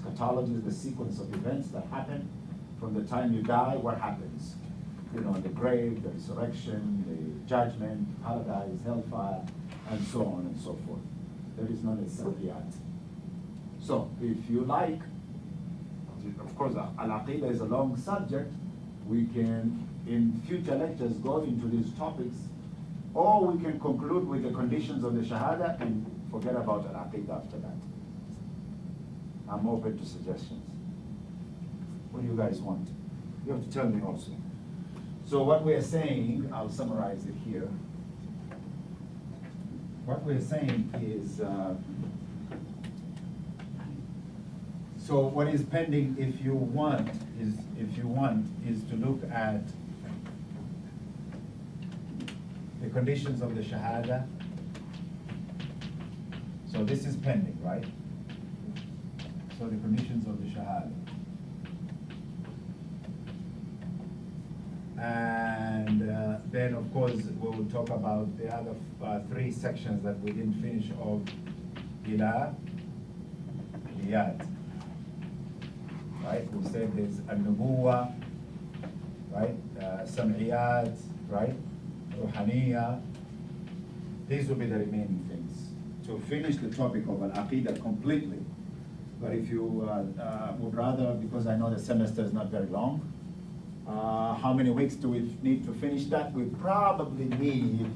eschatology is the sequence of events that happen from the time you die, what happens? You know, the grave, the resurrection, the judgment, paradise, hellfire, and so on and so forth. That is known as Sam'iyat. So, if you like, of course, Al-Aqidah is a long subject. We can, in future lectures, go into these topics, or we can conclude with the conditions of the Shahada and forget about Al-Aqidah after that. I'm open to suggestions. What do you guys want? You have to tell me also. So what we're saying, I'll summarize it here. What we're saying is, so what is pending, if you want, is to look at the conditions of the Shahada. So this is pending, right? So the conditions of the Shahada. And then, of course, we will talk about the other three sections that we didn't finish of Ila, Iyad. Right? We said there's An-Nubuwa, right? Sam'iyat, right? Ruhaniya. These will be the remaining things. To finish the topic of Al-Aqidah completely. But if you would rather, because I know the semester is not very long, how many weeks do we need to finish that? We probably need,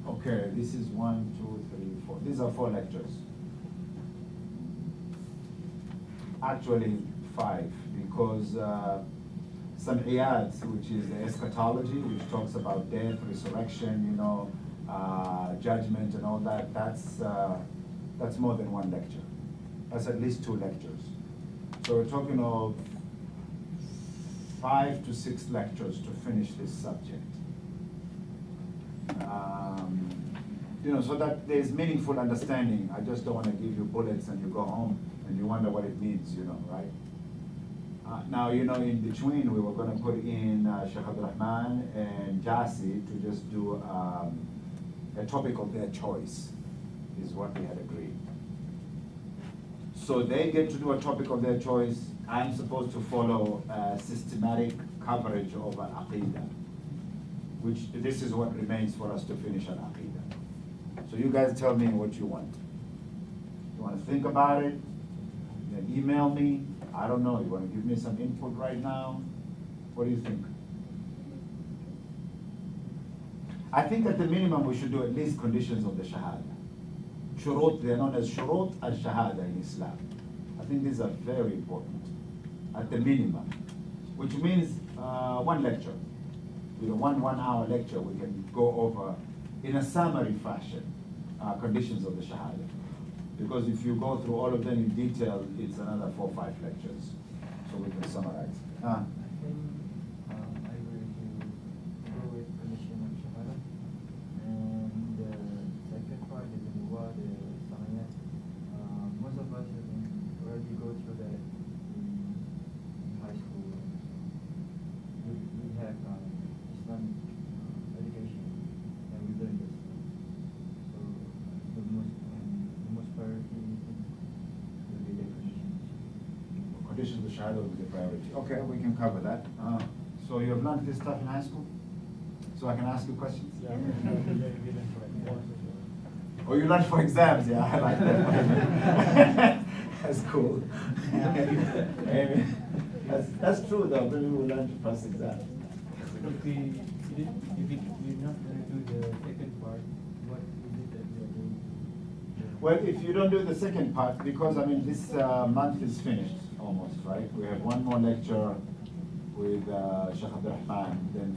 okay, this is 1, 2, 3, 4. These are 4 lectures. Actually 5, because Sam'iyat, which is the eschatology, which talks about death, resurrection, you know, judgment and all that, that's more than 1 lecture. That's at least 2 lectures. So we're talking of 5 to 6 lectures to finish this subject. You know, so that there's meaningful understanding. I just don't want to give you bullets and you go home and you wonder what it means, you know, right? Now, you know, in between we were going to put in Sheikh Abdul Rahman and Jassi to just do a topic of their choice, is what we had agreed. So they get to do a topic of their choice. I'm supposed to follow a systematic coverage of Al-Aqidah, which this is what remains for us to finish Al-Aqidah. So you guys tell me what you want. You want to think about it, then email me. I don't know, you want to give me some input right now? What do you think? I think at the minimum we should do at least conditions of the Shahada. Shurut, they're known as Shurut al-Shahada in Islam. I think these are very important, at the minimum. Which means 1 lecture. With a 1 hour lecture, we can go over, in a summary fashion, conditions of the Shahada. Because if you go through all of them in detail, it's another 4 or 5 lectures. So we can summarize. I think I will go with condition of Shahada. And the second part is the Sam'iyat. Most of us already go through that in high school. We have Islamic education, and we learn this. So the most priority will be the conditions. Conditions of the Shahada will be the priority. Okay, we can cover that. So you have learned this stuff in high school? So I can ask you questions? Yeah. Oh, you learned for exams, yeah, I like that. That's cool. That's true though, really we learn to pass exams. If we we're not going to do the second part, what is it that we are doing? Well, if you don't do the second part, because I mean this month is finished almost, right? We have 1 more lecture with Sheikh Abdul Rahman, then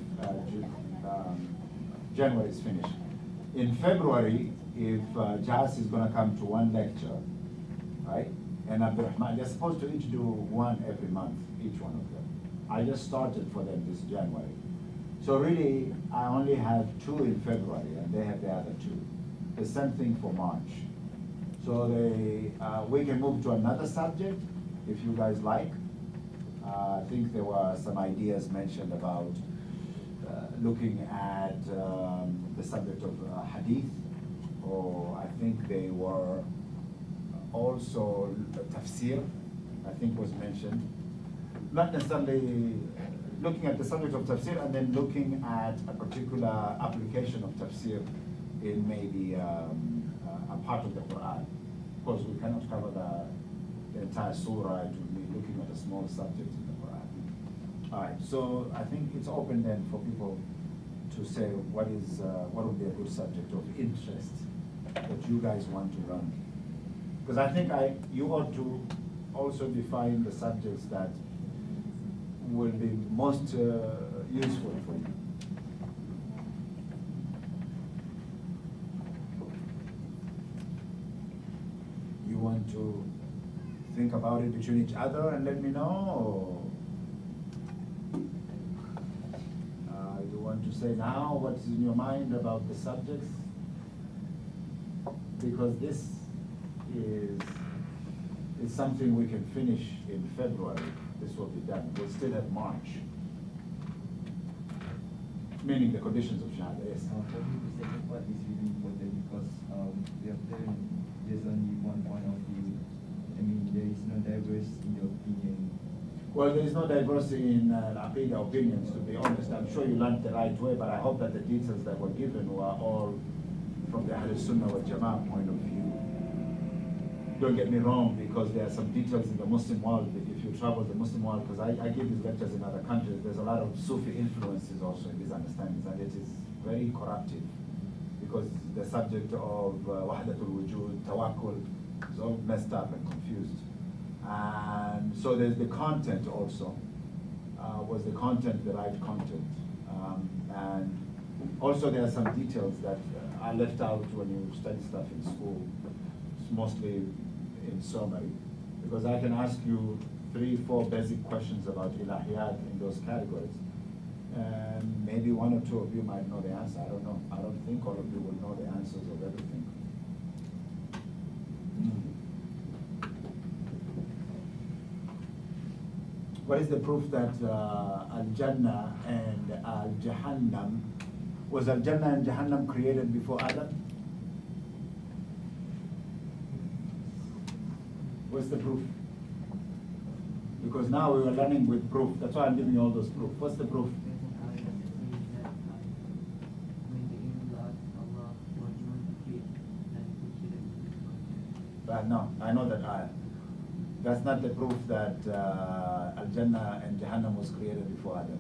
January is finished. In February, if Jas is going to come to 1 lecture, right? And Abdul Rahman, they're supposed to each do 1 every month, each one of them. I just started for them this January. So really, I only have 2 in February, and they have the other 2. The same thing for March. So we can move to another subject, if you guys like. I think there were some ideas mentioned about looking at the subject of hadith, or I think they were also tafsir, I think was mentioned. Not necessarily looking at the subject of tafsir and then looking at a particular application of tafsir in maybe a part of the Quran. Of course, we cannot cover the entire surah. It would be looking at a small subject in the Quran. All right, so I think it's open then for people to say what would be a good subject of interest that you guys want to run. Because I think you ought to also define the subjects that will be most useful for you. You want to think about it between each other and let me know, or you want to say now what's in your mind about the subjects? Because this is something we can finish in February. This will be done. We'll still have March. Meaning the conditions of Shahada, yes. For me, the second part is really important because we have learned there's only one point of view. I mean, there is no diversity in the opinion. Well, there is no diversity in Aqidah opinions, to be honest. I'm sure you learned the right way, but I hope that the details that were given were all from the Ahlul Sunnah wal Jama'ah point of view. Don't get me wrong, because there are some details in the Muslim world, if you travel the Muslim world, because I give these lectures in other countries, there's a lot of Sufi influences also in these understandings, and it is very corruptive, because the subject of Wahdatul Wujud, Tawakkul, is all messed up and confused. And so there's the content also. Was the content the right content? And also there are some details that are left out when you study stuff in school. It's mostly in summary, because I can ask you 3-4 basic questions about ilahiyat in those categories, and maybe 1 or 2 of you might know the answer. I don't know. I don't think all of you will know the answers of everything. What is the proof that Al-Jannah and Al-Jahannam, was Al-Jannah and Jahannam created before Adam? What's the proof? Because now we were learning with proof. That's why I'm giving you all those proof. What's the proof? No, I know that ayah. That's not the proof that Al-Jannah and Jahannam was created before Adam.